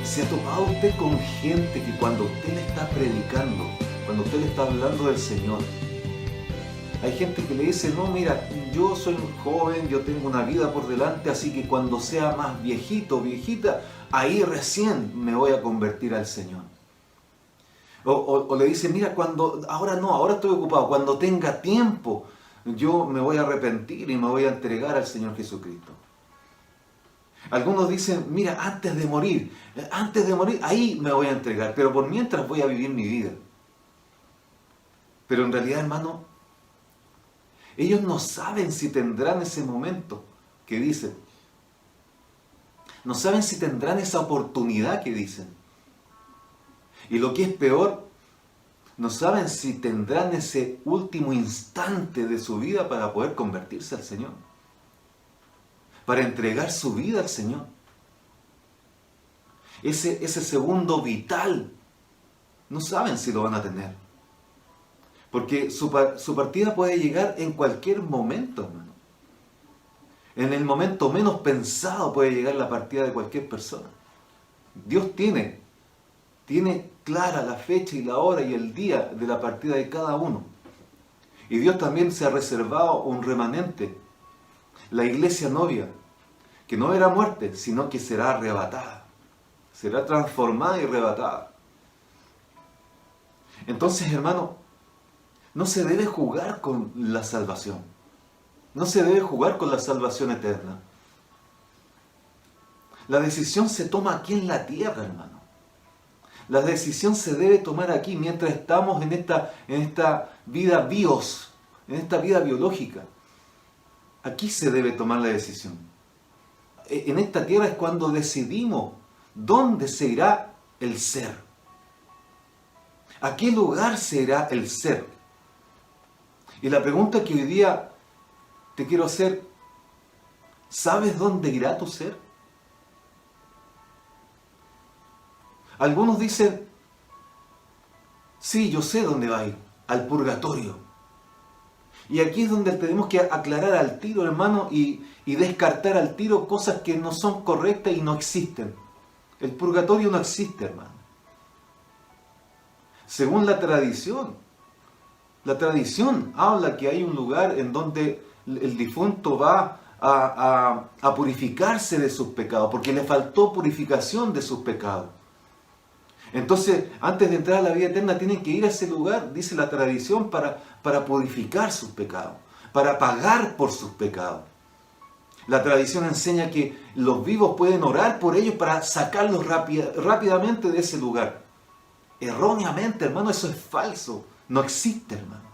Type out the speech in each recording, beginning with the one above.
¿Se ha topado usted con gente que cuando usted le está predicando, cuando usted le está hablando del Señor, hay gente que le dice, no, mira, yo soy un joven, yo tengo una vida por delante, así que cuando sea más viejito, viejita, ahí recién me voy a convertir al Señor? O le dice, mira, ahora no, ahora estoy ocupado, cuando tenga tiempo, yo me voy a arrepentir y me voy a entregar al Señor Jesucristo. Algunos dicen, mira, antes de morir, ahí me voy a entregar, pero por mientras voy a vivir mi vida. Pero en realidad, hermano, ellos no saben si tendrán ese momento que dicen. No saben si tendrán esa oportunidad que dicen. Y lo que es peor, no saben si tendrán ese último instante de su vida para poder convertirse al Señor. Para entregar su vida al Señor. Ese segundo vital, no saben si lo van a tener. Porque su partida puede llegar en cualquier momento, hermano. En el momento menos pensado puede llegar la partida de cualquier persona. Dios tiene clara la fecha y la hora y el día de la partida de cada uno. Y Dios también se ha reservado un remanente, la iglesia novia, que no verá muerte, sino que será arrebatada. Será transformada y arrebatada. Entonces, hermano, no se debe jugar con la salvación. No se debe jugar con la salvación eterna. La decisión se toma aquí en la tierra, hermano. La decisión se debe tomar aquí mientras estamos en esta vida bios, en esta vida biológica. Aquí se debe tomar la decisión. En esta tierra es cuando decidimos dónde se irá el ser. ¿A qué lugar se irá el ser? Y la pregunta que hoy día te quiero hacer, ¿sabes dónde irá tu ser? Algunos dicen, sí, yo sé dónde va a ir, al purgatorio. Y aquí es donde tenemos que aclarar al tiro, hermano, y descartar al tiro cosas que no son correctas y no existen. El purgatorio no existe, hermano. Según la tradición habla que hay un lugar en donde el difunto va a purificarse de sus pecados, porque le faltó purificación de sus pecados. Entonces, antes de entrar a la vida eterna, tienen que ir a ese lugar, dice la tradición, para purificar sus pecados, para pagar por sus pecados. La tradición enseña que los vivos pueden orar por ellos para sacarlos rápidamente de ese lugar. Erróneamente, hermano, eso es falso. No existe, hermano.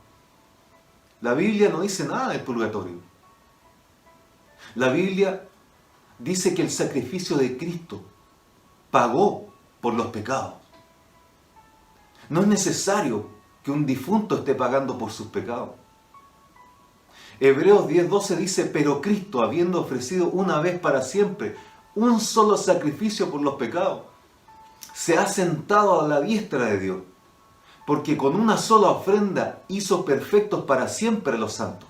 La Biblia no dice nada del purgatorio. La Biblia dice que el sacrificio de Cristo pagó por los pecados. No es necesario que un difunto esté pagando por sus pecados. Hebreos 10:12 dice, pero Cristo, habiendo ofrecido una vez para siempre un solo sacrificio por los pecados, se ha sentado a la diestra de Dios, porque con una sola ofrenda hizo perfectos para siempre los santos.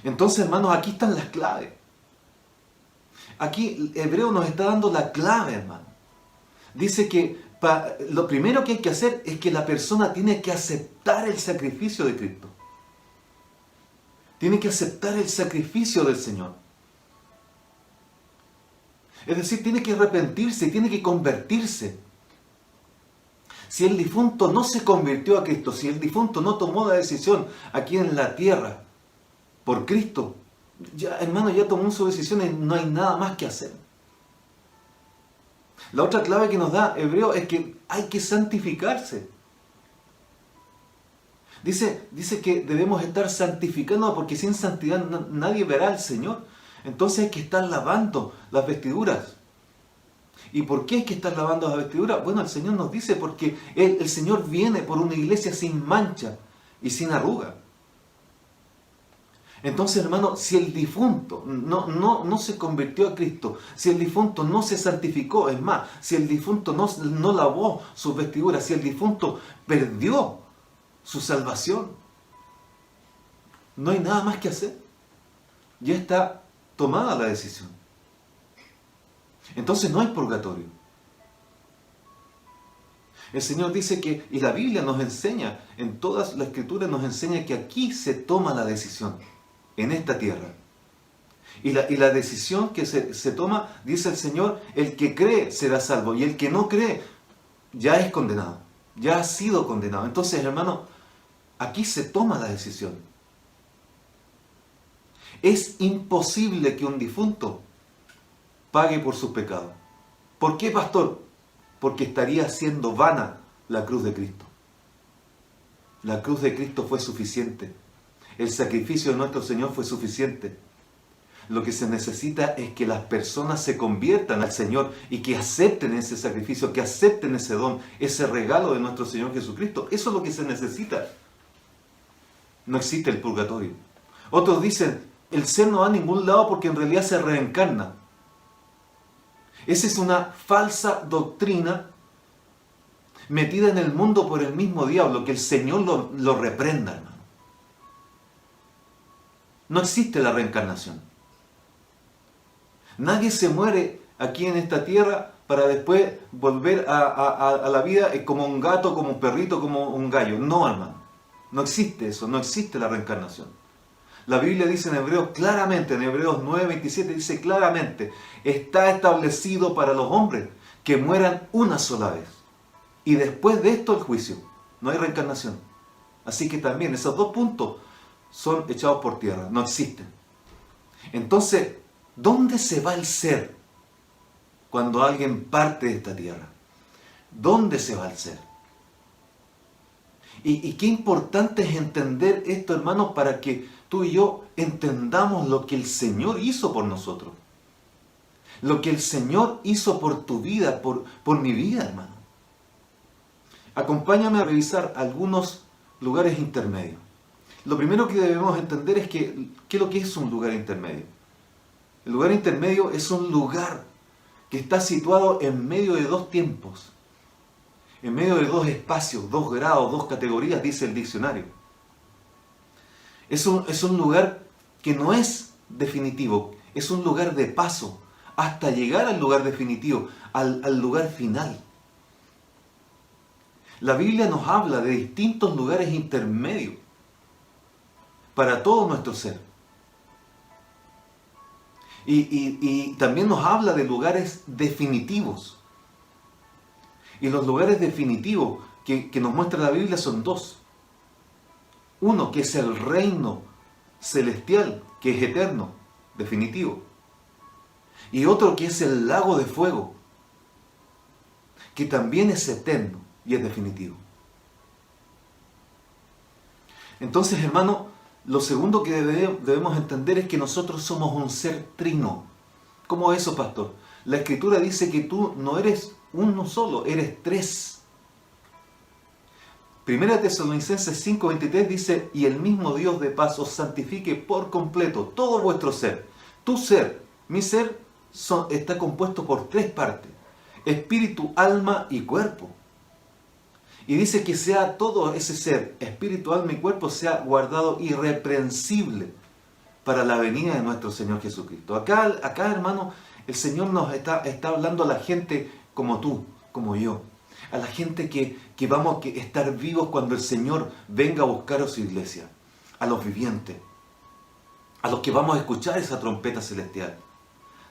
Entonces, hermanos, aquí están las claves. Aquí Hebreo nos está dando la clave, hermano. Dice que lo primero que hay que hacer es que la persona tiene que aceptar el sacrificio de Cristo. Tiene que aceptar el sacrificio del Señor. Es decir, tiene que arrepentirse, tiene que convertirse. Si el difunto no se convirtió a Cristo, si el difunto no tomó la decisión aquí en la tierra por Cristo, ya, hermano, ya tomó su decisión y no hay nada más que hacer. La otra clave que nos da Hebreo es que hay que santificarse. Dice que debemos estar santificando porque sin santidad nadie verá al Señor. Entonces hay que estar lavando las vestiduras. ¿Y por qué hay que estar lavando las vestiduras? Bueno, el Señor nos dice porque el Señor viene por una iglesia sin mancha y sin arruga. Entonces, hermano, si el difunto no se convirtió a Cristo, si el difunto no se santificó, es más, si el difunto no lavó sus vestiduras, si el difunto perdió su salvación, no hay nada más que hacer. Ya está tomada la decisión. Entonces no hay purgatorio. El Señor dice que, y la Biblia nos enseña, en todas las escrituras nos enseña que aquí se toma la decisión, en esta tierra. Y la decisión que se toma, dice el Señor, el que cree será salvo, y el que no cree ya es condenado, ya ha sido condenado. Entonces, hermano, aquí se toma la decisión. Es imposible que un difunto pague por sus pecados. ¿Por qué, pastor? Porque estaría siendo vana la cruz de Cristo. La cruz de Cristo fue suficiente. El sacrificio de nuestro Señor fue suficiente. Lo que se necesita es que las personas se conviertan al Señor y que acepten ese sacrificio, que acepten ese don, ese regalo de nuestro Señor Jesucristo. Eso es lo que se necesita. No existe el purgatorio. Otros dicen, el ser no va a ningún lado porque en realidad se reencarna. Esa es una falsa doctrina metida en el mundo por el mismo diablo, que el Señor lo reprenda, hermano. No existe la reencarnación. Nadie se muere aquí en esta tierra para después volver a la vida como un gato, como un perrito, como un gallo. No, hermano. No existe eso, no existe la reencarnación. La Biblia dice en Hebreos claramente, en Hebreos 9:27 dice claramente, está establecido para los hombres que mueran una sola vez. Y después de esto el juicio. No hay reencarnación. Así que también esos dos puntos son echados por tierra, no existen. Entonces, ¿dónde se va el ser cuando alguien parte de esta tierra? ¿Dónde se va el ser? Y qué importante es entender esto, hermanos, para que tú y yo entendamos lo que el Señor hizo por nosotros. Lo que el Señor hizo por tu vida, por mi vida, hermano. Acompáñame a revisar algunos lugares intermedios. Lo primero que debemos entender es ¿qué es lo que es un lugar intermedio? El lugar intermedio es un lugar que está situado en medio de dos tiempos, en medio de dos espacios, dos grados, dos categorías, dice el diccionario. Es un lugar que no es definitivo, es un lugar de paso, hasta llegar al lugar definitivo, al lugar final. La Biblia nos habla de distintos lugares intermedios para todo nuestro ser. Y también nos habla de lugares definitivos. Y los lugares definitivos que nos muestra la Biblia son dos. Uno, que es el reino celestial, que es eterno, definitivo. Y otro, que es el lago de fuego, que también es eterno y es definitivo. Entonces, hermano, lo segundo que debemos entender es que nosotros somos un ser trino. ¿Cómo es eso, pastor? La Escritura dice que tú no eres uno solo, eres tres. Primera Tesalonicenses 5:23 dice, y el mismo Dios de paz os santifique por completo todo vuestro ser. Tu ser, mi ser, está compuesto por tres partes: espíritu, alma y cuerpo. Y dice que sea todo ese ser, espíritu, alma y cuerpo, sea guardado irreprensible para la venida de nuestro Señor Jesucristo. Acá hermano, el Señor nos está hablando a la gente como tú, como yo. A la gente que vamos a estar vivos cuando el Señor venga a buscar a su iglesia. A los vivientes. A los que vamos a escuchar esa trompeta celestial.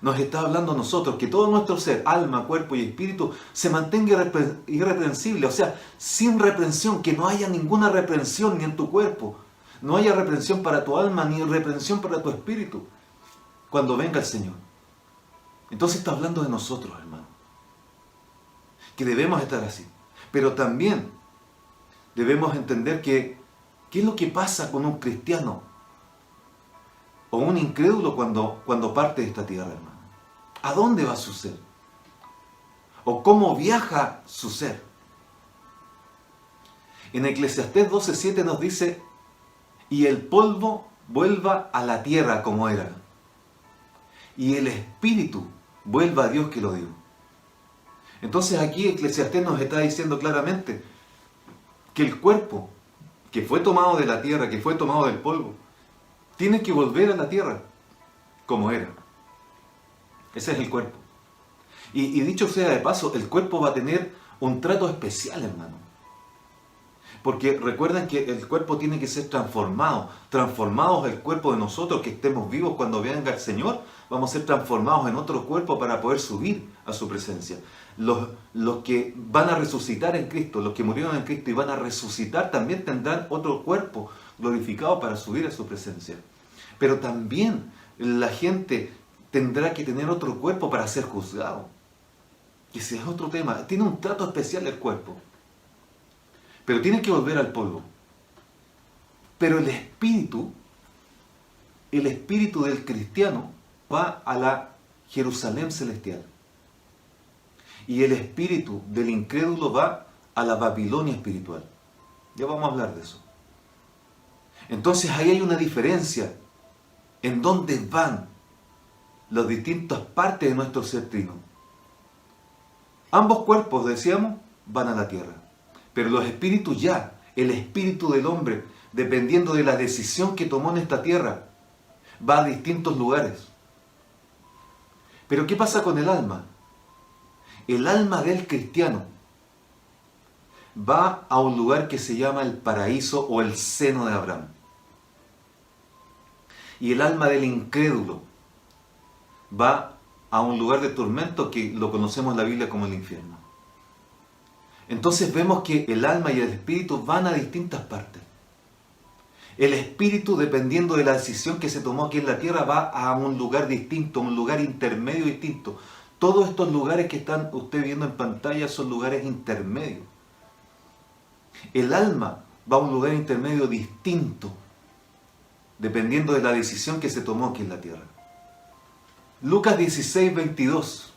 Nos está hablando a nosotros que todo nuestro ser, alma, cuerpo y espíritu, se mantenga irreprensible, o sea, sin reprensión, que no haya ninguna reprensión ni en tu cuerpo, no haya reprensión para tu alma, ni reprensión para tu espíritu, cuando venga el Señor. Entonces está hablando de nosotros, hermano, que debemos estar así, pero también debemos entender que, ¿qué es lo que pasa con un cristiano o un incrédulo cuando parte de esta tierra, hermano? ¿A dónde va su ser? ¿O cómo viaja su ser? En Eclesiastés 12:7 nos dice, y el polvo vuelva a la tierra como era, y el espíritu vuelva a Dios que lo dio. Entonces aquí Eclesiastés nos está diciendo claramente que el cuerpo que fue tomado de la tierra, que fue tomado del polvo, tiene que volver a la tierra como era. Ese es el cuerpo. Y dicho sea de paso, el cuerpo va a tener un trato especial, hermano. Porque recuerden que el cuerpo tiene que ser transformado. Transformados el cuerpo de nosotros, que estemos vivos cuando venga el Señor, vamos a ser transformados en otro cuerpo para poder subir a su presencia. Los que van a resucitar en Cristo, los que murieron en Cristo y van a resucitar, también tendrán otro cuerpo glorificado para subir a su presencia. Pero también la gente tendrá que tener otro cuerpo para ser juzgado. Y ese es otro tema. Tiene un trato especial el cuerpo. Pero tiene que volver al polvo. Pero el espíritu del cristiano va a la Jerusalén celestial. Y el espíritu del incrédulo va a la Babilonia espiritual. Ya vamos a hablar de eso. Entonces ahí hay una diferencia en dónde van las distintas partes de nuestro ser trino. Ambos cuerpos, decíamos, van a la tierra. Pero los espíritus ya, el espíritu del hombre, dependiendo de la decisión que tomó en esta tierra, va a distintos lugares. Pero ¿qué pasa con el alma? El alma del cristiano va a un lugar que se llama el paraíso o el seno de Abraham. Y el alma del incrédulo va a un lugar de tormento que lo conocemos en la Biblia como el infierno. Entonces vemos que el alma y el espíritu van a distintas partes. El espíritu, dependiendo de la decisión que se tomó aquí en la tierra, va a un lugar distinto, un lugar intermedio distinto. Todos estos lugares que están usted viendo en pantalla son lugares intermedios. El alma va a un lugar intermedio distinto, dependiendo de la decisión que se tomó aquí en la tierra. Lucas 16, 22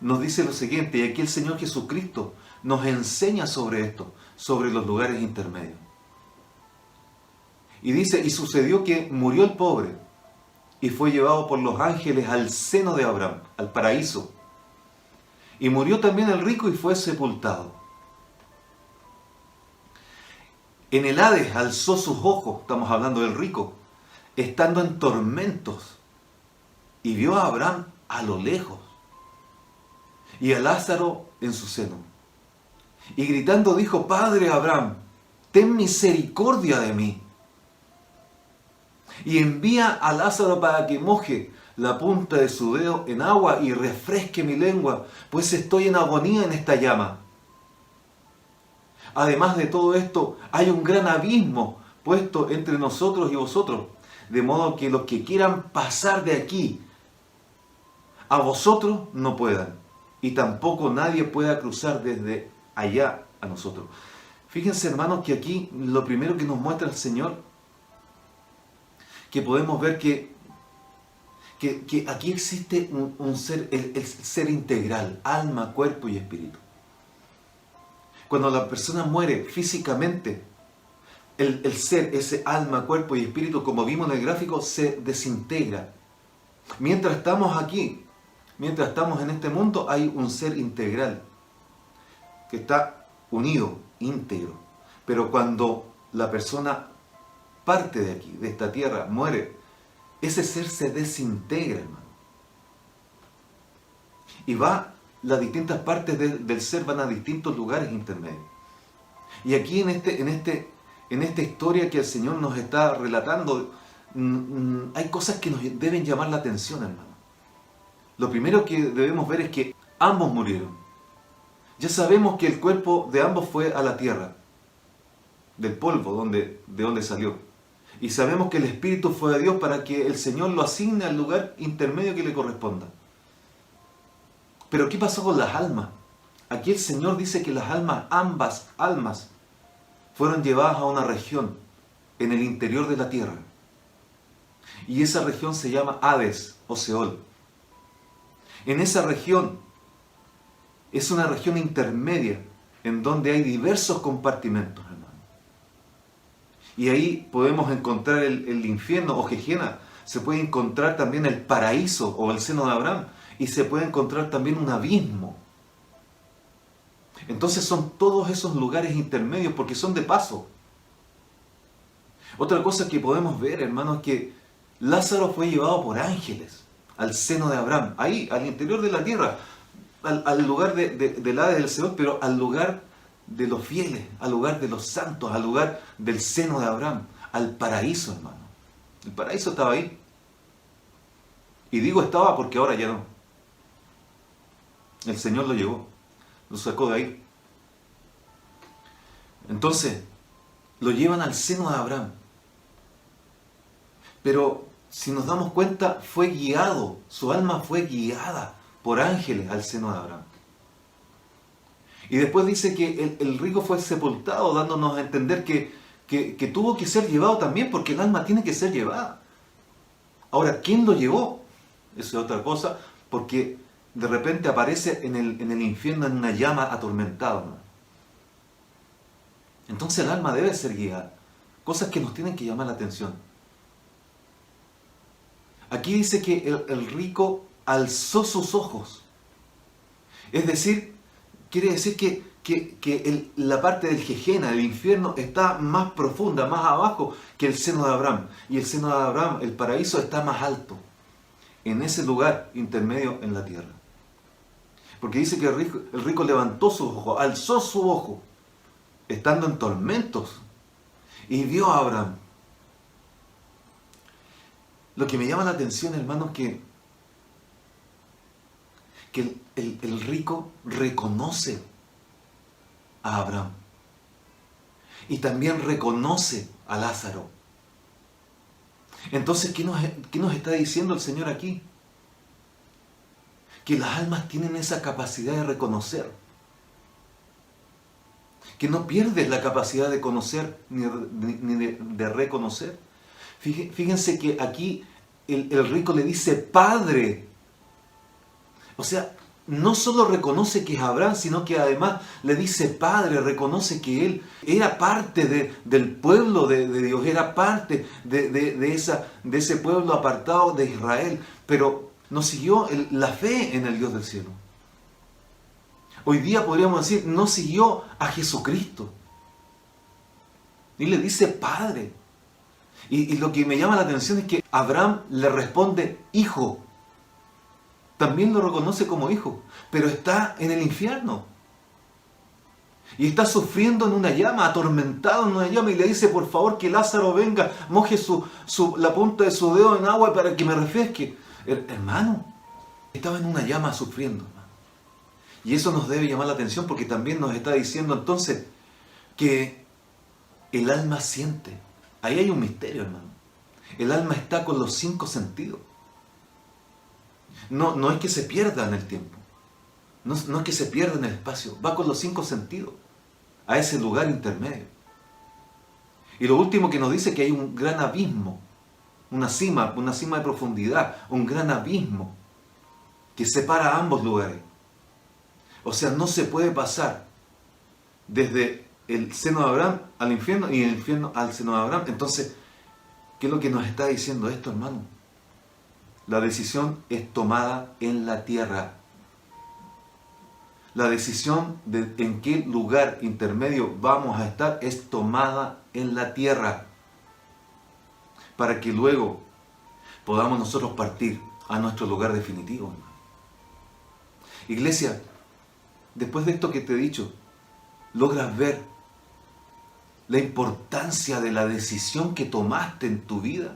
nos dice lo siguiente, y aquí el Señor Jesucristo nos enseña sobre esto, sobre los lugares intermedios. Y dice, y sucedió que murió el pobre y fue llevado por los ángeles al seno de Abraham, al paraíso. Y murió también el rico y fue sepultado. En el Hades alzó sus ojos, estamos hablando del rico, estando en tormentos, y vio a Abraham a lo lejos, y a Lázaro en su seno. Y gritando dijo, Padre Abraham, ten misericordia de mí, y envía a Lázaro para que moje la punta de su dedo en agua y refresque mi lengua, pues estoy en agonía en esta llama. Además de todo esto, hay un gran abismo puesto entre nosotros y vosotros, de modo que los que quieran pasar de aquí a vosotros no puedan, y tampoco nadie pueda cruzar desde allá a nosotros. Fíjense, hermanos, que aquí lo primero que nos muestra el Señor, que podemos ver que aquí existe un ser, el ser integral, alma, cuerpo y espíritu. Cuando la persona muere físicamente, el ser, ese alma, cuerpo y espíritu, como vimos en el gráfico, se desintegra. Mientras estamos aquí, mientras estamos en este mundo, hay un ser integral que está unido, íntegro. Pero cuando la persona parte de aquí, de esta tierra, muere, ese ser se desintegra, hermano. Y las distintas partes del ser van a distintos lugares intermedios. Y aquí en esta historia que el Señor nos está relatando, hay cosas que nos deben llamar la atención, hermano. Lo primero que debemos ver es que ambos murieron. Ya sabemos que el cuerpo de ambos fue a la tierra, del polvo de donde salió. Y sabemos que el espíritu fue a Dios para que el Señor lo asigne al lugar intermedio que le corresponda. Pero ¿qué pasó con las almas? Aquí el Señor dice que las almas, ambas almas, fueron llevadas a una región en el interior de la tierra. Y esa región se llama Hades o Seol. En esa región es una región intermedia en donde hay diversos compartimentos, hermano. Y ahí podemos encontrar el infierno o Gehenna. Se puede encontrar también el paraíso o el seno de Abraham. Y se puede encontrar también un abismo. Entonces son todos esos lugares intermedios porque son de paso. Otra cosa que podemos ver, hermano, es que Lázaro fue llevado por ángeles al seno de Abraham, ahí, al interior de la tierra, al lugar del Hades del Seol, pero al lugar de los fieles, al lugar de los santos, al lugar del seno de Abraham, al paraíso, hermano. El paraíso estaba ahí. Y digo estaba porque ahora ya no. El Señor lo llevó, lo sacó de ahí. Entonces, lo llevan al seno de Abraham. Pero si nos damos cuenta, fue guiado, su alma fue guiada por ángeles al seno de Abraham. Y después dice que el rico fue sepultado, dándonos a entender que tuvo que ser llevado también, porque el alma tiene que ser llevada. Ahora, ¿quién lo llevó? Eso es otra cosa, porque de repente aparece en el infierno en una llama atormentada, ¿no? Entonces el alma debe ser guiada. Cosas que nos tienen que llamar la atención. Aquí dice que el rico alzó sus ojos. Es decir, quiere decir que la parte del Gejena, del infierno, está más profunda, más abajo que el seno de Abraham. Y el seno de Abraham, el paraíso, está más alto, en ese lugar intermedio en la tierra. Porque dice que el rico levantó sus ojos, alzó su ojo, estando en tormentos, y vio a Abraham. Lo que me llama la atención, hermanos, que el rico reconoce a Abraham. Y también reconoce a Lázaro. Entonces, ¿qué nos está diciendo el Señor aquí? Que las almas tienen esa capacidad de reconocer. Que no pierdes la capacidad de conocer ni de reconocer. Fíjense que aquí el rico le dice Padre. O sea, no solo reconoce que es Abraham, sino que además le dice Padre, reconoce que él era parte del pueblo de Dios, era parte de ese pueblo apartado de Israel, pero no siguió la fe en el Dios del cielo. Hoy día podríamos decir, no siguió a Jesucristo. Y le dice Padre. Y lo que me llama la atención es que Abraham le responde Hijo. También lo reconoce como hijo, pero está en el infierno. Y está sufriendo en una llama, atormentado en una llama, y le dice, por favor, que Lázaro venga, moje la punta de su dedo en agua para que me refresque. Hermano, estaba en una llama sufriendo. Y eso nos debe llamar la atención porque también nos está diciendo entonces que el alma siente. Ahí hay un misterio, hermano. El alma está con los 5 sentidos. No es que se pierda en el tiempo. No es que se pierda en el espacio. Va con los 5 sentidos a ese lugar intermedio. Y lo último que nos dice es que hay un gran abismo, una cima de profundidad, un gran abismo que separa ambos lugares. O sea, no se puede pasar desde el seno de Abraham al infierno y del infierno al seno de Abraham. Entonces, ¿qué es lo que nos está diciendo esto, hermano? La decisión es tomada en la tierra. La decisión de en qué lugar intermedio vamos a estar es tomada en la tierra. Para que luego podamos nosotros partir a nuestro lugar definitivo, hermano. Iglesia, después de esto que te he dicho, logras ver la importancia de la decisión que tomaste en tu vida.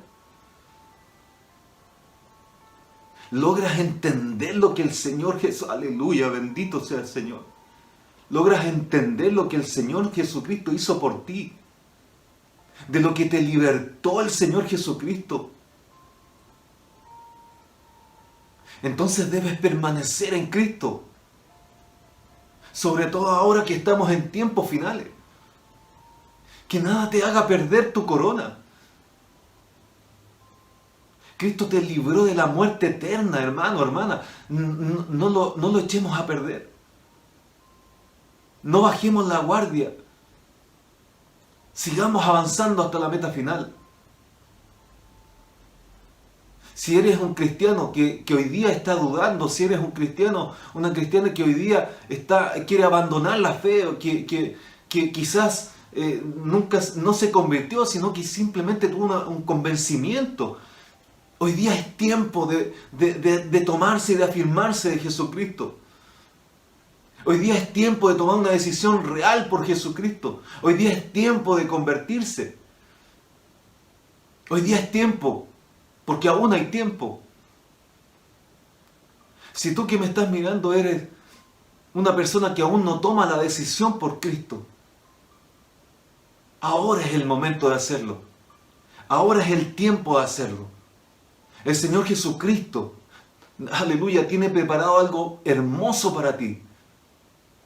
Logras entender lo que el Señor Jesús, aleluya, bendito sea el Señor. Logras entender lo que el Señor Jesucristo hizo por ti. De lo que te libertó el Señor Jesucristo. Entonces debes permanecer en Cristo. Sobre todo ahora que estamos en tiempos finales. Que nada te haga perder tu corona. Cristo te libró de la muerte eterna, hermano, hermana. No lo echemos a perder. No bajemos la guardia. Sigamos avanzando hasta la meta final. Si eres un cristiano que hoy día está dudando, si eres un cristiano, una cristiana que hoy día quiere abandonar la fe, o que quizás nunca no se convirtió, sino que simplemente tuvo un convencimiento. Hoy día es tiempo de tomarse y de afirmarse de Jesucristo. Hoy día es tiempo de tomar una decisión real por Jesucristo. Hoy día es tiempo de convertirse. Hoy día es tiempo, porque aún hay tiempo. Si tú que me estás mirando eres una persona que aún no toma la decisión por Cristo, ahora es el momento de hacerlo. Ahora es el tiempo de hacerlo. El Señor Jesucristo, aleluya, tiene preparado algo hermoso para ti.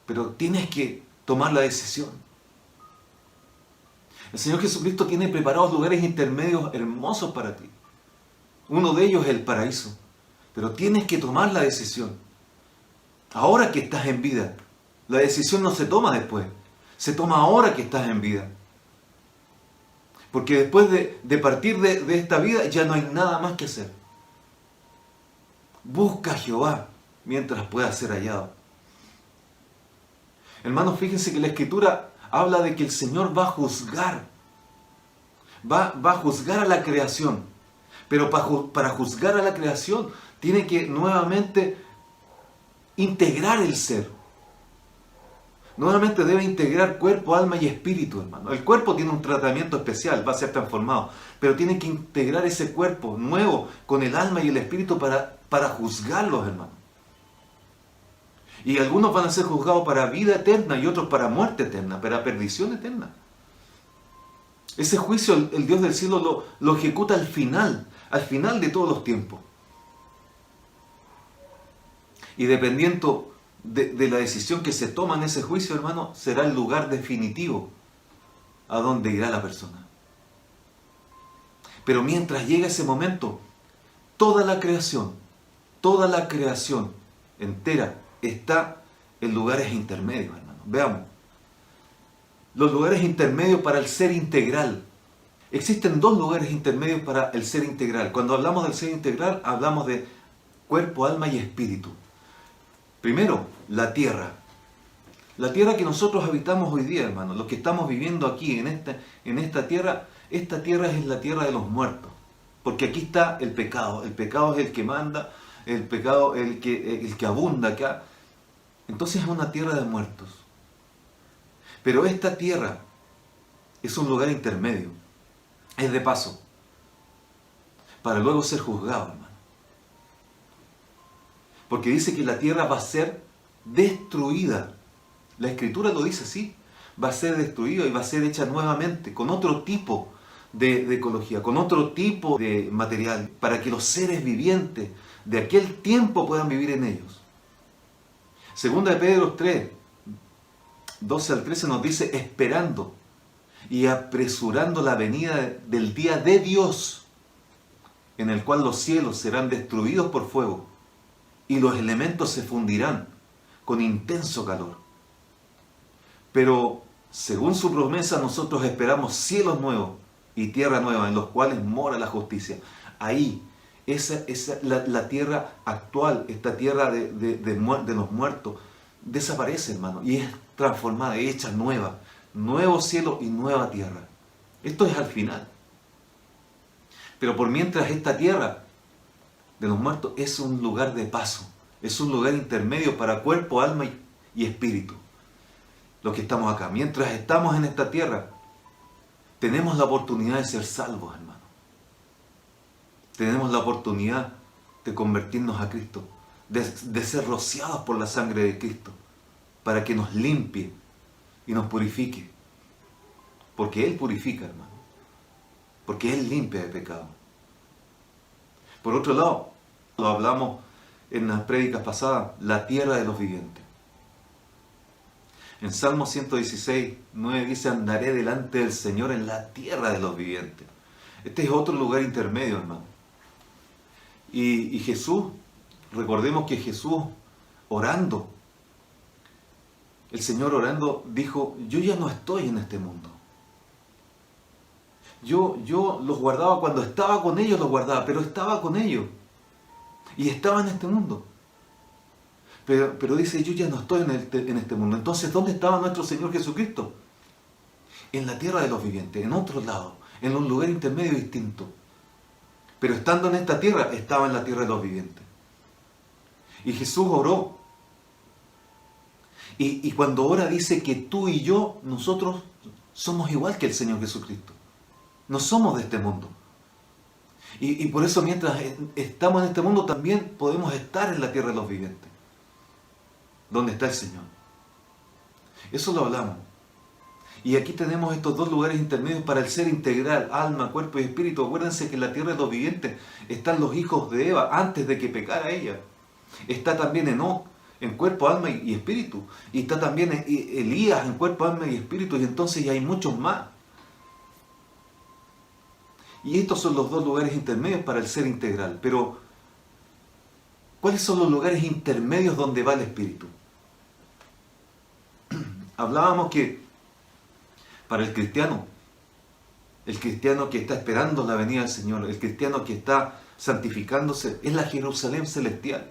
Pero tienes que tomar la decisión. El Señor Jesucristo tiene preparados lugares intermedios hermosos para ti. Uno de ellos es el paraíso. Pero tienes que tomar la decisión. Ahora que estás en vida. La decisión no se toma después. Se toma ahora que estás en vida. Porque después de partir de esta vida ya no hay nada más que hacer. Busca a Jehová mientras pueda ser hallado. Hermanos, fíjense que la Escritura habla de que el Señor va a juzgar. Va a juzgar a la creación. Pero para juzgar a la creación tiene que nuevamente integrar el ser. Nuevamente debe integrar cuerpo, alma y espíritu, hermano. El cuerpo tiene un tratamiento especial, va a ser transformado. Pero tiene que integrar ese cuerpo nuevo con el alma y el espíritu para juzgarlos, hermano. Y algunos van a ser juzgados para vida eterna y otros para muerte eterna, para perdición eterna. Ese juicio el Dios del cielo lo ejecuta al final de todos los tiempos. Y dependiendo de la decisión que se toma en ese juicio, hermano, será el lugar definitivo a donde irá la persona. Pero mientras llega ese momento, toda la creación entera está en lugares intermedios, hermano. Veamos. Los lugares intermedios para el ser integral. Existen dos lugares intermedios para el ser integral. Cuando hablamos del ser integral, hablamos de cuerpo, alma y espíritu. Primero, la tierra. La tierra que nosotros habitamos hoy día, hermano. Los que estamos viviendo aquí, en esta tierra es la tierra de los muertos. Porque aquí está el pecado. El pecado es el que manda, el pecado es el que abunda acá. Entonces es una tierra de muertos. Pero esta tierra es un lugar intermedio. Es de paso. Para luego ser juzgado, hermano. Porque dice que la tierra va a ser destruida. La Escritura lo dice así. Va a ser destruida y va a ser hecha nuevamente con otro tipo de ecología, con otro tipo de material, para que los seres vivientes de aquel tiempo puedan vivir en ellos. Segunda de Pedro 3, 12 al 13 nos dice, esperando y apresurando la venida del día de Dios, en el cual los cielos serán destruidos por fuego y los elementos se fundirán con intenso calor. Pero, según su promesa, nosotros esperamos cielos nuevos y tierra nueva, en los cuales mora la justicia. Ahí, la tierra actual, esta tierra de los muertos, desaparece, hermano, y es transformada, hecha nueva. Nuevo cielo y nueva tierra. Esto es al final. Pero por mientras esta tierra de los muertos es un lugar de paso, es un lugar intermedio para cuerpo, alma y espíritu. Los que estamos acá, mientras estamos en esta tierra, tenemos la oportunidad de ser salvos, hermano. Tenemos la oportunidad de convertirnos a Cristo, de ser rociados por la sangre de Cristo, para que nos limpie y nos purifique. Porque Él purifica, hermano. Porque Él limpia de pecado. Por otro lado, lo hablamos en las prédicas pasadas, la tierra de los vivientes. En Salmo 116, 9 dice, andaré delante del Señor en la tierra de los vivientes. Este es otro lugar intermedio, hermano. Y Jesús, recordemos que Jesús orando, el Señor orando dijo, yo ya no estoy en este mundo. Yo los guardaba cuando estaba con ellos, los guardaba, pero estaba con ellos. Y estaba en este mundo. Pero dice, yo ya no estoy en este mundo. Entonces, ¿dónde estaba nuestro Señor Jesucristo? En la tierra de los vivientes, en otro lado, en un lugar intermedio distinto. pero estando en esta tierra, estaba en la tierra de los vivientes. Y Jesús oró. Y cuando ora dice que tú y yo, nosotros somos igual que el Señor Jesucristo. No somos de este mundo. Y por eso mientras estamos en este mundo también podemos estar en la tierra de los vivientes, donde está el Señor. Eso lo hablamos. Y aquí tenemos estos dos lugares intermedios para el ser integral, alma, cuerpo y espíritu. Acuérdense que en la tierra de los vivientes están los hijos de Eva antes de que pecara ella. Está también Enoc en cuerpo, alma y espíritu. Y está también Elías en cuerpo, alma y espíritu. Y entonces ya hay muchos más. Y estos son los dos lugares intermedios para el ser integral. Pero, ¿cuáles son los lugares intermedios donde va el espíritu? Hablábamos que para el cristiano que está esperando la venida del Señor, el cristiano que está santificándose, es la Jerusalén celestial.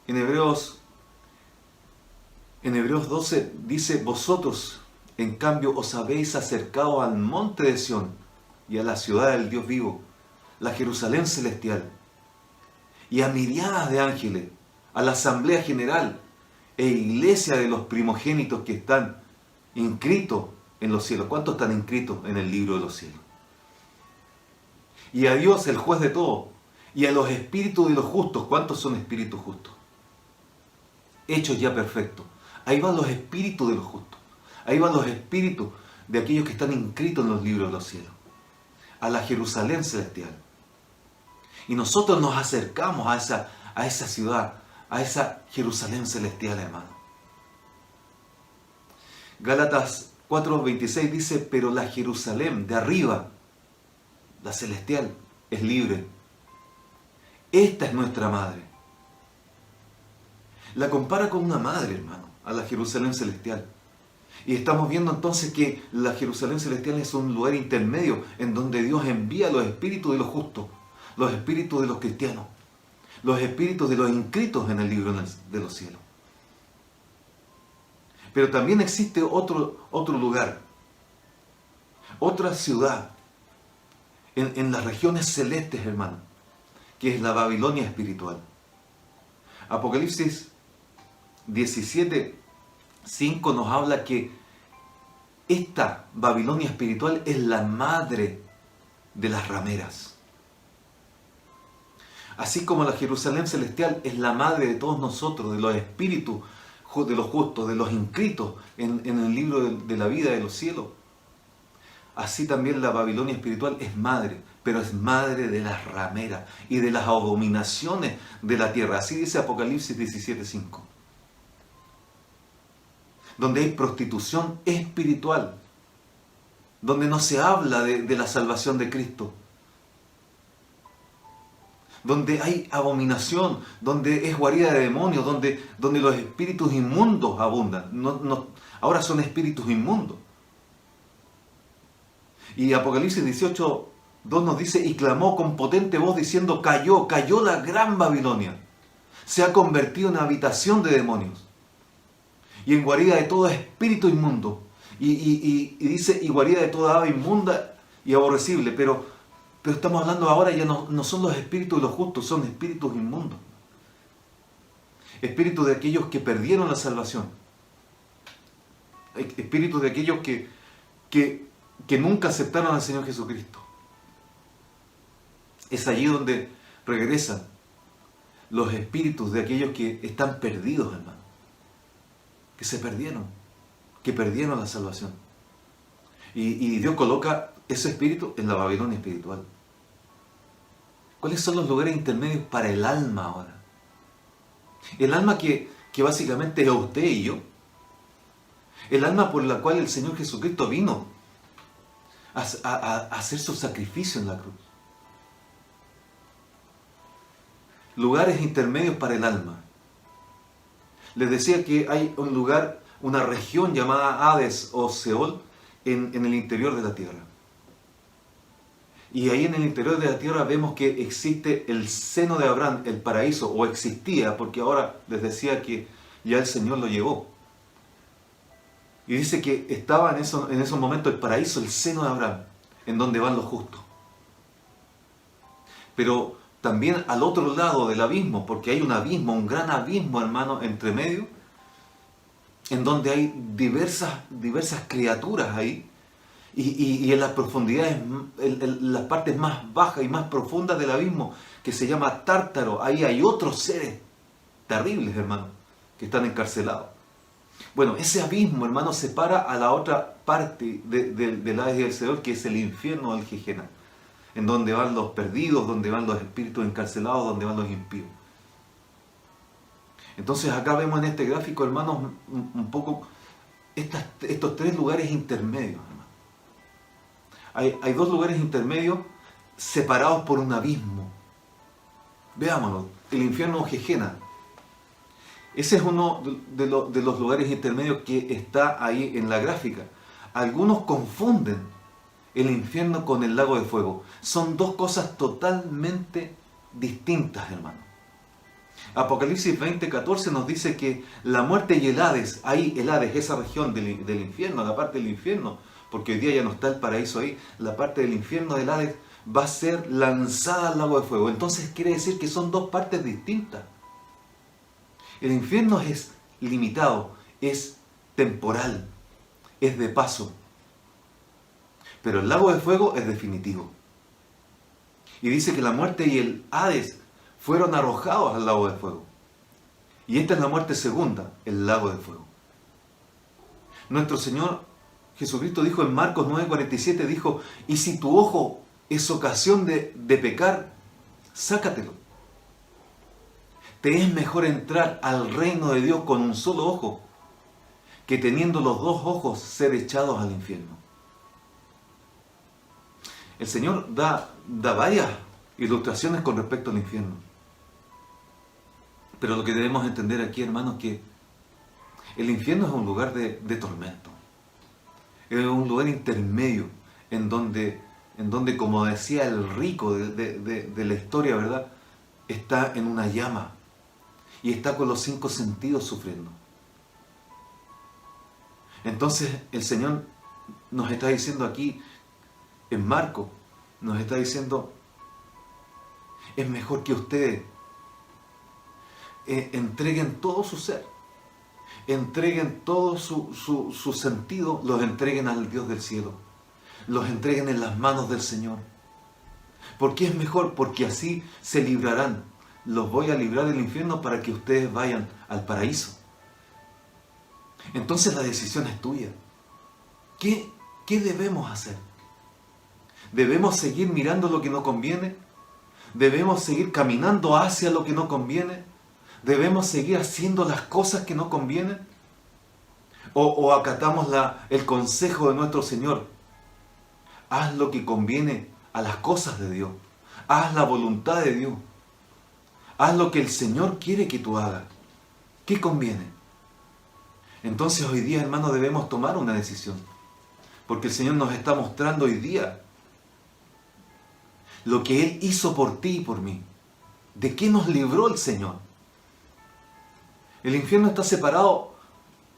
En Hebreos 12 dice: vosotros, en cambio, os habéis acercado al monte de Sión y a la ciudad del Dios vivo, la Jerusalén celestial, y a miriadas de ángeles, a la asamblea general e iglesia de los primogénitos que están inscritos en los cielos. ¿Cuántos están inscritos en el libro de los cielos? Y a Dios, el juez de todo, y a los espíritus de los justos. ¿Cuántos son espíritus justos? Hechos ya perfectos. Ahí van los espíritus de los justos. Ahí van los espíritus de aquellos que están inscritos en los libros de los cielos. A la Jerusalén celestial. Y nosotros nos acercamos a esa ciudad, a esa Jerusalén celestial, hermano. Gálatas 4:26 dice: pero la Jerusalén de arriba, la celestial, es libre. Esta es nuestra madre. La compara con una madre, hermano, a la Jerusalén celestial. Y estamos viendo entonces que la Jerusalén celestial es un lugar intermedio en donde Dios envía los espíritus de los justos, los espíritus de los cristianos, los espíritus de los inscritos en el libro de los cielos. Pero también existe otro lugar, otra ciudad en las regiones celestes, hermano, que es la Babilonia espiritual. Apocalipsis 17:5 nos habla que esta Babilonia espiritual es la madre de las rameras. Así como la Jerusalén celestial es la madre de todos nosotros, de los espíritus de los justos, de los inscritos en el libro de la vida de los cielos. Así también la Babilonia espiritual es madre, pero es madre de las rameras y de las abominaciones de la tierra. Así dice Apocalipsis 17:5. Donde hay prostitución espiritual, donde no se habla de la salvación de Cristo, donde hay abominación, donde es guarida de demonios, donde los espíritus inmundos abundan. Ahora son espíritus inmundos. Y Apocalipsis 18:2 nos dice: y clamó con potente voz diciendo: cayó la gran Babilonia, se ha convertido en habitación de demonios y en guarida de todo espíritu inmundo. Y dice: y guarida de toda ave inmunda y aborrecible. Pero estamos hablando ahora, ya no son los espíritus de los justos, son espíritus inmundos. Espíritus de aquellos que perdieron la salvación. Espíritus de aquellos que nunca aceptaron al Señor Jesucristo. Es allí donde regresan los espíritus de aquellos que están perdidos, hermano. Que se perdieron, que perdieron la salvación. Y Dios coloca ese espíritu en la Babilonia espiritual. ¿Cuáles son los lugares intermedios para el alma ahora? El alma que básicamente es usted y yo. El alma por la cual el Señor Jesucristo vino a hacer su sacrificio en la cruz. Lugares intermedios para el alma. Les decía que hay un lugar, una región llamada Hades o Seol en el interior de la tierra. Y ahí en el interior de la tierra vemos que existe el seno de Abraham, el paraíso, o existía, porque ahora les decía que ya el Señor lo llevó. Y dice que estaba en esos momentos el paraíso, el seno de Abraham, en donde van los justos. pero también al otro lado del abismo, porque hay un abismo, un gran abismo, hermano, entre medio, en donde hay diversas criaturas ahí, y en las profundidades, las partes más bajas y más profundas del abismo, que se llama Tártaro, ahí hay otros seres terribles, hermano, que están encarcelados. Bueno, ese abismo, hermano, separa a la otra parte del Hades y del Seol, que es el infierno del Gehenna, en donde van los perdidos, donde van los espíritus encarcelados, donde van los impíos. Entonces acá vemos en este gráfico, hermanos, un poco estos tres lugares intermedios, hermano. Hay dos lugares intermedios separados por un abismo. Veámoslo, el infierno Gehenna. Ese es uno de los lugares intermedios que está ahí en la gráfica. Algunos confunden el infierno con el lago de fuego. Son dos cosas totalmente distintas, hermano. Apocalipsis 20:14 nos dice que la muerte y el Hades, ahí el Hades, esa región del infierno, la parte del infierno, porque hoy día ya no está el paraíso ahí, la parte del infierno del Hades va a ser lanzada al lago de fuego. Entonces quiere decir que son dos partes distintas. El infierno es limitado, es temporal, es de paso. Pero el lago de fuego es definitivo. Y dice que la muerte y el Hades fueron arrojados al lago de fuego. Y esta es la muerte segunda, el lago de fuego. Nuestro Señor Jesucristo dijo en Marcos 9:47, dijo, y si tu ojo es ocasión de pecar, sácatelo. Te es mejor entrar al reino de Dios con un solo ojo, que teniendo los dos ojos ser echados al infierno. El Señor da varias ilustraciones con respecto al infierno. Pero lo que debemos entender aquí, hermanos, es que el infierno es un lugar de tormento. Es un lugar intermedio en donde, como decía el rico de la historia, ¿verdad? Está en una llama y está con los 5 sentidos sufriendo. Entonces el Señor nos está diciendo aquí, en Marcos, nos está diciendo, es mejor que ustedes entreguen todo su ser, entreguen todo su sentido, los entreguen al Dios del cielo, los entreguen en las manos del Señor. ¿Por qué es mejor? Porque así se librarán. Los voy a librar del infierno para que ustedes vayan al paraíso. Entonces la decisión es tuya. ¿Qué debemos hacer? ¿Debemos seguir mirando lo que no conviene? ¿Debemos seguir caminando hacia lo que no conviene? ¿Debemos seguir haciendo las cosas que no convienen? ¿O acatamos el consejo de nuestro Señor? Haz lo que conviene a las cosas de Dios. Haz la voluntad de Dios. Haz lo que el Señor quiere que tú hagas. ¿Qué conviene? Entonces hoy día, hermanos, debemos tomar una decisión. Porque el Señor nos está mostrando hoy día lo que Él hizo por ti y por mí. ¿De qué nos libró el Señor? El infierno está separado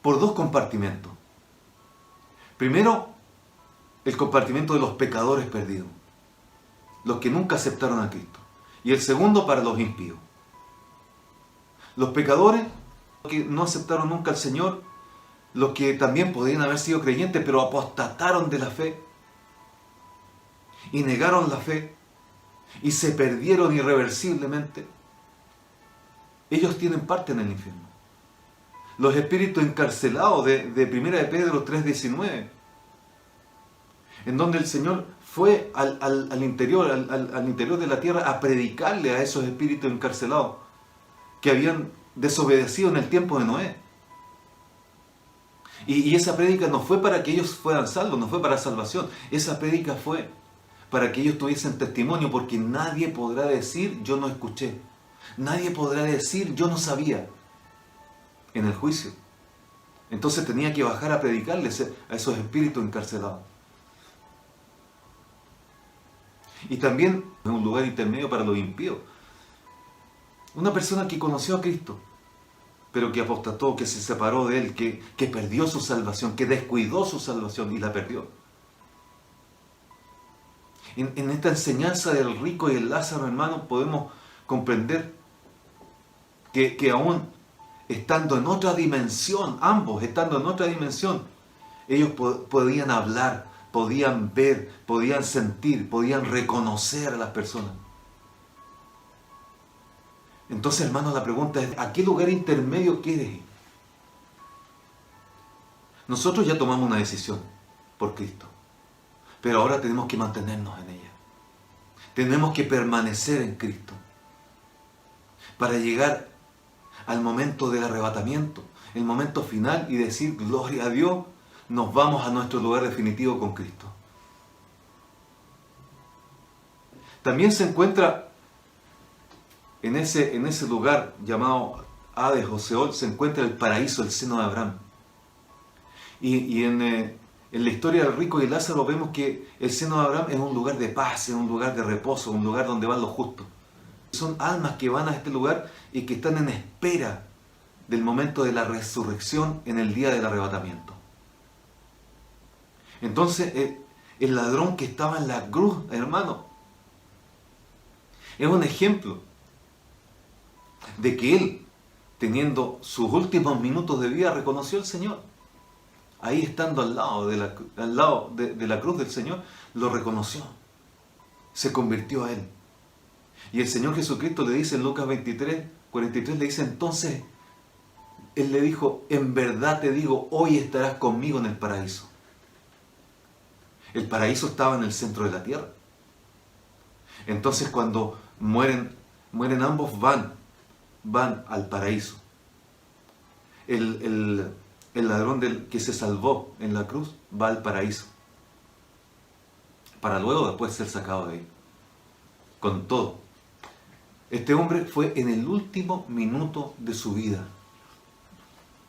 por 2 compartimentos. Primero, el compartimento de los pecadores perdidos, los que nunca aceptaron a Cristo. Y el segundo, para los impíos. Los pecadores, los que no aceptaron nunca al Señor, los que también podrían haber sido creyentes, pero apostataron de la fe y negaron la fe y se perdieron irreversiblemente. Ellos tienen parte en el infierno. Los espíritus encarcelados de 1 de Pedro 3:19, en donde el Señor fue al interior de la tierra a predicarle a esos espíritus encarcelados que habían desobedecido en el tiempo de Noé. Y esa prédica no fue para que ellos fueran salvos, no fue para salvación. Esa prédica fue para que ellos tuviesen testimonio, porque nadie podrá decir yo no escuché. Nadie podrá decir yo no sabía en el juicio. Entonces tenía que bajar a predicarles a esos espíritus encarcelados. Y también en un lugar intermedio para los impíos. Una persona que conoció a Cristo, pero que apostató, que se separó de Él, que perdió su salvación, que descuidó su salvación y la perdió. En esta enseñanza del rico y el Lázaro, hermano, podemos comprender que aún estando en otra dimensión, ambos estando en otra dimensión, ellos podían hablar, podían ver, podían sentir, podían reconocer a las personas. Entonces, hermano, la pregunta es, ¿a qué lugar intermedio quieres ir? Nosotros ya tomamos una decisión por Cristo, pero ahora tenemos que mantenernos en ella. Tenemos que permanecer en Cristo para llegar al momento del arrebatamiento, el momento final, y decir, gloria a Dios, nos vamos a nuestro lugar definitivo con Cristo. También se encuentra en ese lugar llamado Hades o Seol, se encuentra el paraíso, el seno de Abraham. Y en la historia del rico y Lázaro vemos que el seno de Abraham es un lugar de paz, es un lugar de reposo, un lugar donde van los justos. Son almas que van a este lugar y que están en espera del momento de la resurrección en el día del arrebatamiento. Entonces, el ladrón que estaba en la cruz, hermano, es un ejemplo de que él, teniendo sus últimos minutos de vida, reconoció al Señor. Ahí estando al lado de la cruz del Señor, lo reconoció. Se convirtió a Él. Y el Señor Jesucristo le dice en Lucas 23, 43, le dice, entonces, Él le dijo, en verdad te digo, hoy estarás conmigo en el paraíso. El paraíso estaba en el centro de la tierra. Entonces cuando mueren ambos, van al paraíso. El ladrón que se salvó en la cruz va al paraíso, para luego después ser sacado de ahí, con todo. Este hombre fue en el último minuto de su vida,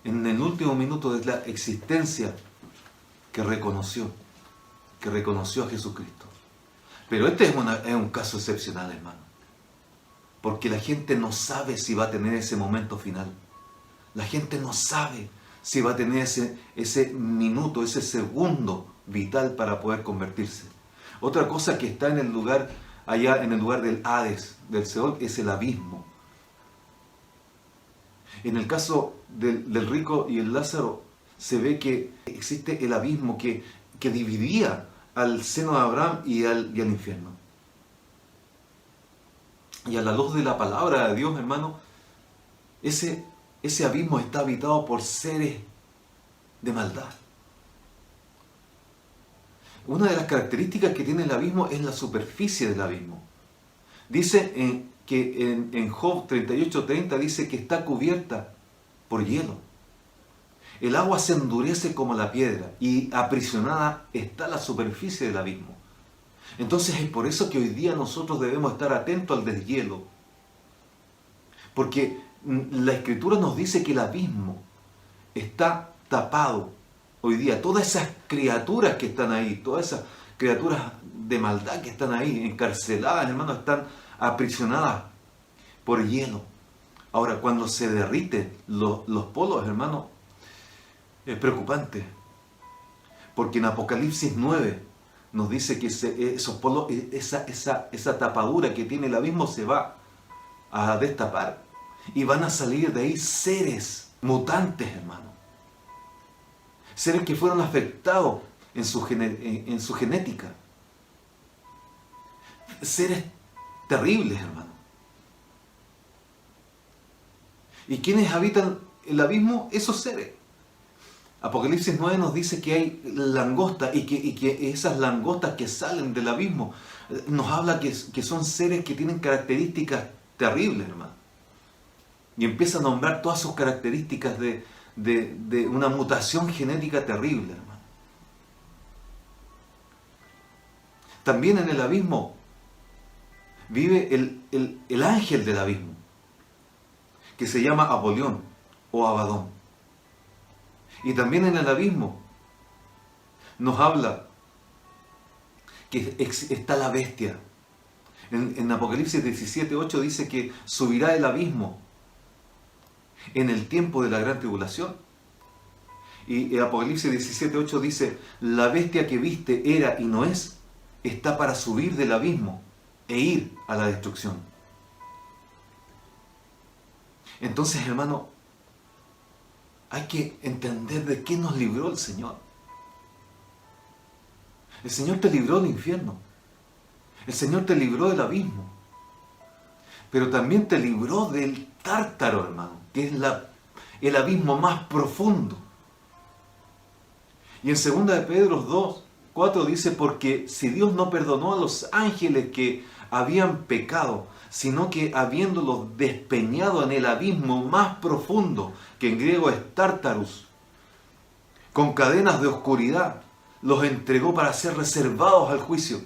en el último minuto de la existencia, que reconoció a Jesucristo. Pero este es un caso excepcional, hermano, porque la gente no sabe si va a tener ese momento final. La gente no sabe si va a tener ese minuto, ese segundo vital para poder convertirse. Otra cosa que está en el lugar, allá en el lugar del Hades, del Seol, es el abismo. En el caso del rico y el Lázaro, se ve que existe el abismo que dividía al seno de Abraham y al infierno. Y a la luz de la palabra de Dios, hermano, ese abismo está habitado por seres de maldad. Una de las características que tiene el abismo es la superficie del abismo. Dice que en Job 38:30 dice que está cubierta por hielo. El agua se endurece como la piedra y aprisionada está la superficie del abismo. Entonces es por eso que hoy día nosotros debemos estar atentos al deshielo. Porque la Escritura nos dice que el abismo está tapado hoy día. Todas esas criaturas que están ahí, todas esas criaturas de maldad que están ahí, encarceladas, hermano, están aprisionadas por hielo. Ahora, cuando se derriten los polos, hermano, es preocupante. Porque en Apocalipsis 9 nos dice que esos polos, esa tapadura que tiene el abismo se va a destapar. Y van a salir de ahí seres mutantes, hermano. Seres que fueron afectados en su genética. Seres terribles, hermano. ¿Y quiénes habitan el abismo? Esos seres. Apocalipsis 9 nos dice que hay langostas y que esas langostas que salen del abismo nos habla que son seres que tienen características terribles, hermano. Y empieza a nombrar todas sus características de una mutación genética terrible, hermano. También en el abismo vive el ángel del abismo, que se llama Apolión o Abadón. Y también en el abismo nos habla que está la bestia. En Apocalipsis 17:8 dice que subirá el abismo en el tiempo de la gran tribulación. Y Apocalipsis 17:8 dice, la bestia que viste era y no es, está para subir del abismo e ir a la destrucción. Entonces, hermano, hay que entender de qué nos libró el Señor. El Señor te libró del infierno. El Señor te libró del abismo. Pero también te libró del Tártaro, hermano, que es el abismo más profundo. Y en 2 de Pedro 2:4 dice, porque si Dios no perdonó a los ángeles que habían pecado, sino que habiéndolos despeñado en el abismo más profundo, que en griego es Tártarus, con cadenas de oscuridad, los entregó para ser reservados al juicio.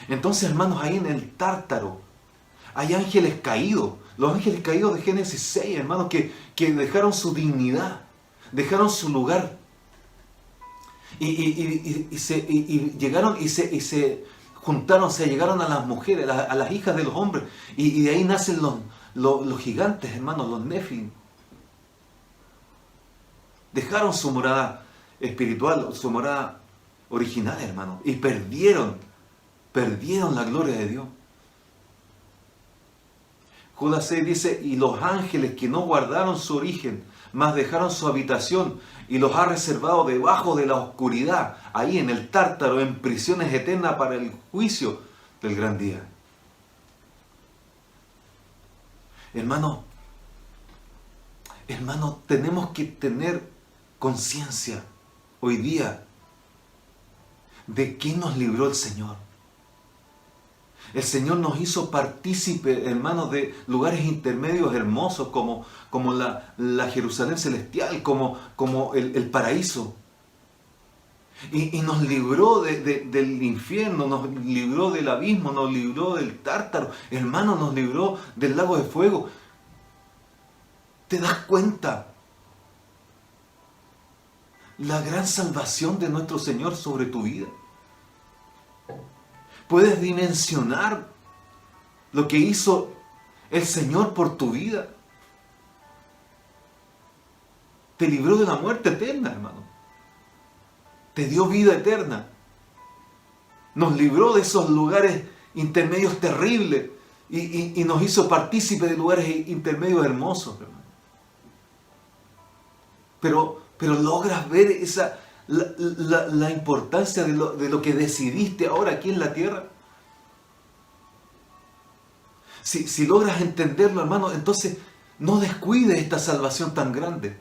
Entonces, hermanos, ahí en el Tártaro hay ángeles caídos. Los ángeles caídos de Génesis 6, hermanos, que dejaron su dignidad, dejaron su lugar. Y llegaron y se juntaron, se llegaron a las mujeres, a las hijas de los hombres. Y de ahí nacen los gigantes, hermanos, los Nefilim. Dejaron su morada espiritual, su morada original, hermanos. Y perdieron la gloria de Dios. Judas 6 dice, y los ángeles que no guardaron su origen, mas dejaron su habitación, y los ha reservado debajo de la oscuridad, ahí en el Tártaro, en prisiones eternas para el juicio del gran día. Hermano, tenemos que tener conciencia hoy día de qué nos libró el Señor. El Señor nos hizo partícipe, hermanos, de lugares intermedios hermosos como la Jerusalén celestial, como el paraíso. Y nos libró del infierno, nos libró del abismo, nos libró del Tártaro. Hermanos, nos libró del lago de fuego. ¿Te das cuenta? La gran salvación de nuestro Señor sobre tu vida. ¿Puedes dimensionar lo que hizo el Señor por tu vida? Te libró de la muerte eterna, hermano. Te dio vida eterna. Nos libró de esos lugares intermedios terribles y nos hizo partícipe de lugares intermedios hermosos, hermano. Pero logras ver la importancia de lo que decidiste ahora aquí en la tierra. Si logras entenderlo, hermano, entonces no descuides esta salvación tan grande.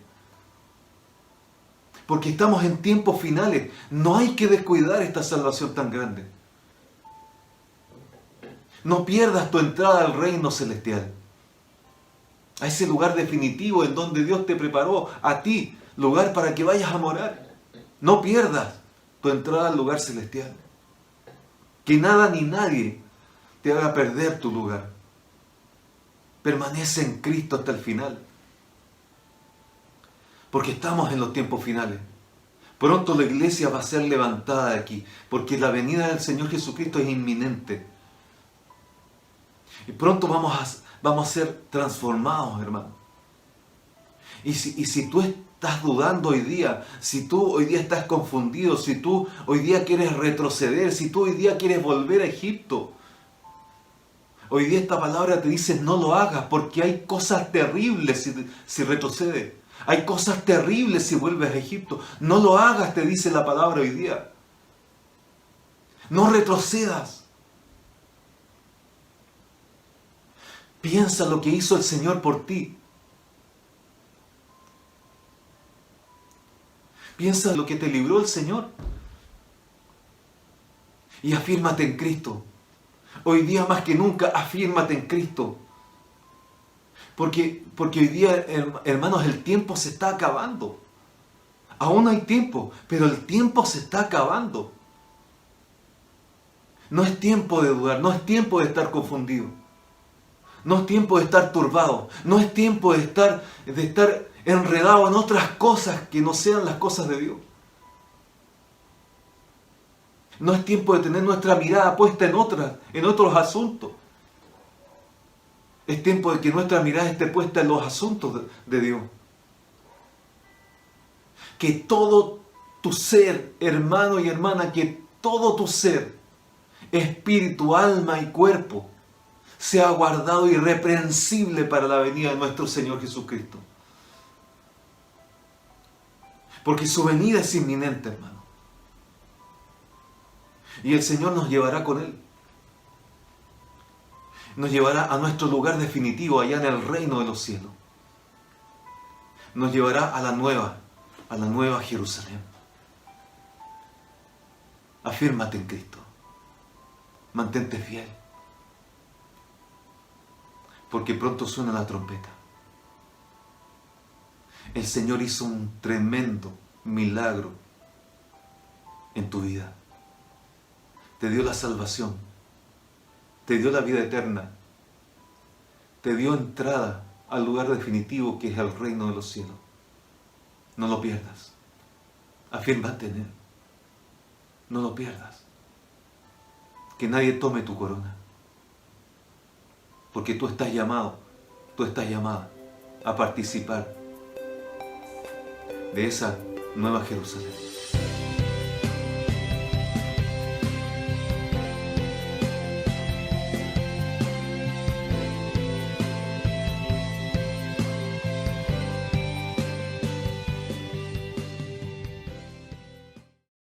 Porque estamos en tiempos finales. No hay que descuidar esta salvación tan grande. No pierdas tu entrada al reino celestial. A ese lugar definitivo en donde Dios te preparó a ti, lugar para que vayas a morar. No pierdas tu entrada al lugar celestial. Que nada ni nadie te haga perder tu lugar. Permanece en Cristo hasta el final. Porque estamos en los tiempos finales. Pronto la iglesia va a ser levantada de aquí. Porque la venida del Señor Jesucristo es inminente. Y pronto vamos a ser transformados, hermano. Y si tú estás dudando hoy día, si tú hoy día estás confundido, si tú hoy día quieres retroceder, si tú hoy día quieres volver a Egipto, hoy día esta palabra te dice no lo hagas porque hay cosas terribles si retrocedes. Hay cosas terribles si vuelves a Egipto. No lo hagas, te dice la palabra hoy día. No retrocedas. Piensa lo que hizo el Señor por ti. Piensa lo que te libró el Señor. Y afírmate en Cristo. Hoy día más que nunca, afírmate en Cristo. Porque hoy día, hermanos, el tiempo se está acabando. Aún hay tiempo, pero el tiempo se está acabando. No es tiempo de dudar, no es tiempo de estar confundido. No es tiempo de estar turbado. No es tiempo de estar enredado en otras cosas que no sean las cosas de Dios. No es tiempo de tener nuestra mirada puesta en otros asuntos. Es tiempo de que nuestra mirada esté puesta en los asuntos de Dios. Que todo tu ser, hermano y hermana, que todo tu ser espíritu, alma y cuerpo, sea guardado irreprensible para la venida de nuestro Señor Jesucristo. Porque su venida es inminente, hermano. Y el Señor nos llevará con Él. Nos llevará a nuestro lugar definitivo allá en el reino de los cielos. Nos llevará a la nueva Jerusalén. Afírmate en Cristo. Mantente fiel. Porque pronto suena la trompeta. El Señor hizo un tremendo milagro en tu vida. Te dio la salvación. Te dio la vida eterna. Te dio entrada al lugar definitivo que es el reino de los cielos. No lo pierdas. Afírmate en Él. No lo pierdas. Que nadie tome tu corona. Porque tú estás llamado, tú estás llamada a participar de esa nueva Jerusalén.